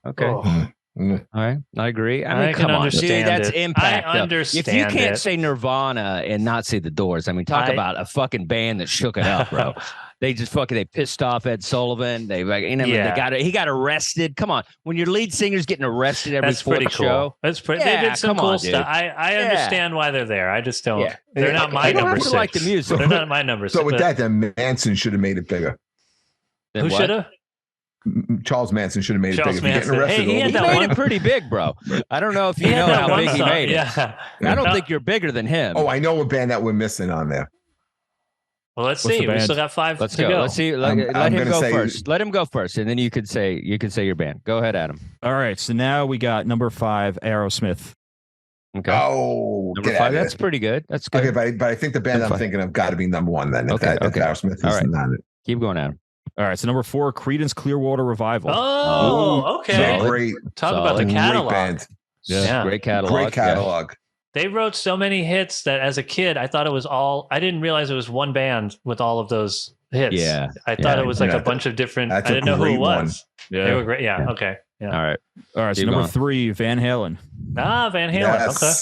Oh. All right, I agree. I mean, come on, dude, that's impact. I understand. If you can't say Nirvana and not say The Doors, I mean, talk about a fucking band that shook it up, bro. They just they pissed off Ed Sullivan. He got arrested. Come on, when your lead singer's getting arrested every fourth show, that's pretty. They did some cool stuff. I understand why they're there. I just don't. Yeah. They're not my number 6. Like the music. They're not my number 6. So with that, then Manson should have made it bigger. Who should have? Charles Manson should have made it big. He made it pretty big, bro. I don't know if you know how big he made it. Yeah. I don't think you're bigger than him. Oh, I know a band that we're missing on there. Well, let's see. We still got 5 to go. Let's see. Let him go first. Let him go first, and then you could say your band. Go ahead, Adam. All right. So now we got number 5, Aerosmith. Okay. Oh, number 5. That's pretty good. That's good. Okay, but I think the band I'm thinking of got to be number 1 then. If Aerosmith is not it. Keep going, Adam. All right, so number 4, Creedence Clearwater Revival. Oh, okay. Great. Talk about the catalog. Great band. Yeah. Great catalog. Great catalog. They wrote so many hits that as a kid, I thought it was all. I didn't realize it was one band with all of those hits. Yeah. I thought it was like a bunch of different. I didn't know who it was. Yeah. They were great. Yeah. Okay. Yeah. All right. So number 3, Van Halen. Van Halen. Yes. Okay.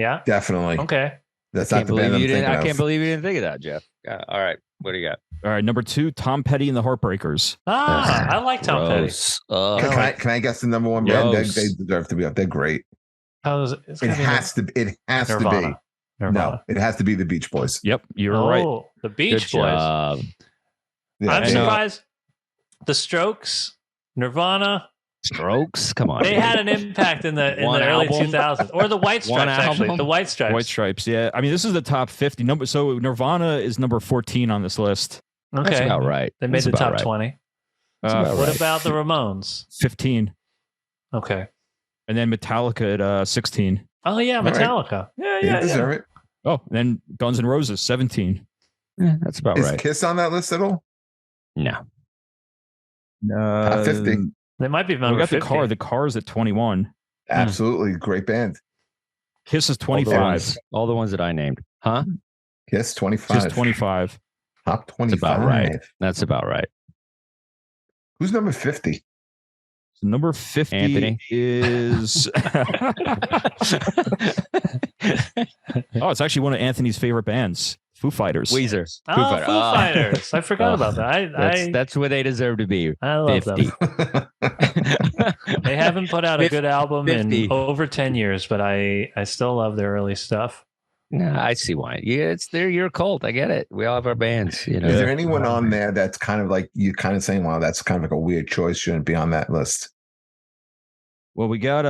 Yeah. Definitely. Okay. That's not the band I'm thinking of. I can't believe you didn't think of that, Jeff. All right. What do you got? All right. Number 2, Tom Petty and the Heartbreakers. I like Tom Petty. Can I guess the number 1 band? They deserve to be up. They're great. It has to be. Nirvana. No, it has to be the Beach Boys. Yep, you're right. The Beach Boys. Yeah, I'm surprised. The Strokes, Nirvana. Strokes, come on. They had an impact in the early 2000s, or the White Stripes. Actually, the White Stripes. White Stripes. Yeah, I mean, this is the top 50 number. So Nirvana is number 14 on this list. Okay, that's about right. They made the top 20. What about the Ramones? 15. Okay, and then Metallica at 16. Oh yeah, Metallica. Right. Yeah. Deserve it. Oh, and then Guns N' Roses 17. Yeah, that's about right. Is Kiss on that list at all? No. Top 50. They might be number 50. The Cars at 21. Absolutely. Great band. Kiss is 25. All the ones that I named. Huh? Kiss 25. Kiss 25. Top 25. That's about right. That's about right. Who's number 50? So number 50 Anthony is it's actually one of Anthony's favorite bands, Foo Fighters. Weezer. Foo Fighters. I forgot about that. That's where they deserve to be. I love 50. Them. They haven't put out a good album 50. In over 10 years, but I still love their early stuff. No, I see why. Yeah, they're your cult. I get it. We all have our bands. You know. Is there anyone on there that's kind of like you kind of saying, "Wow, that's kind of like a weird choice. Shouldn't be on that list." Well, we got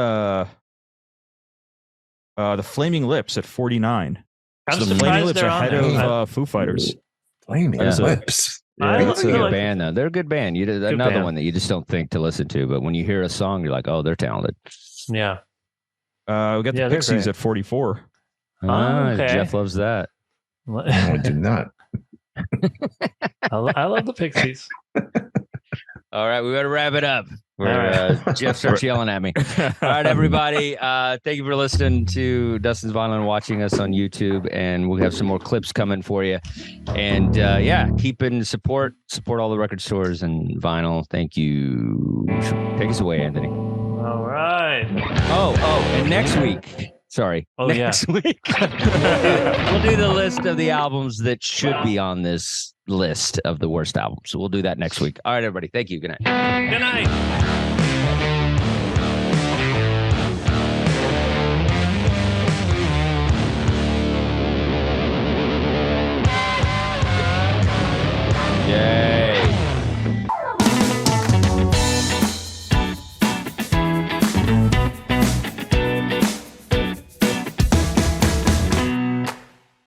the Flaming Lips at 49. I'm so the Flaming Lips are ahead of Foo Fighters. Flaming Lips. It's a good band, though. They're a good band. Another one that you just don't think to listen to, but when you hear a song, you're like, "Oh, they're talented." Yeah. We got the Pixies at 44. Okay. Jeff loves that. I do not. I love the Pixies. All right, we better wrap it up. Jeff starts yelling at me. All right, everybody. Thank you for listening to Dustin's Vinyl and watching us on YouTube. And we'll have some more clips coming for you. And keep in support all the record stores and vinyl. Thank you. Take us away, Anthony. All right. Oh, and next week. Sorry. Next week. We'll do the list of the albums that should be on this list of the worst albums. So we'll do that next week. All right, everybody. Thank you. Good night. Good night. Yay.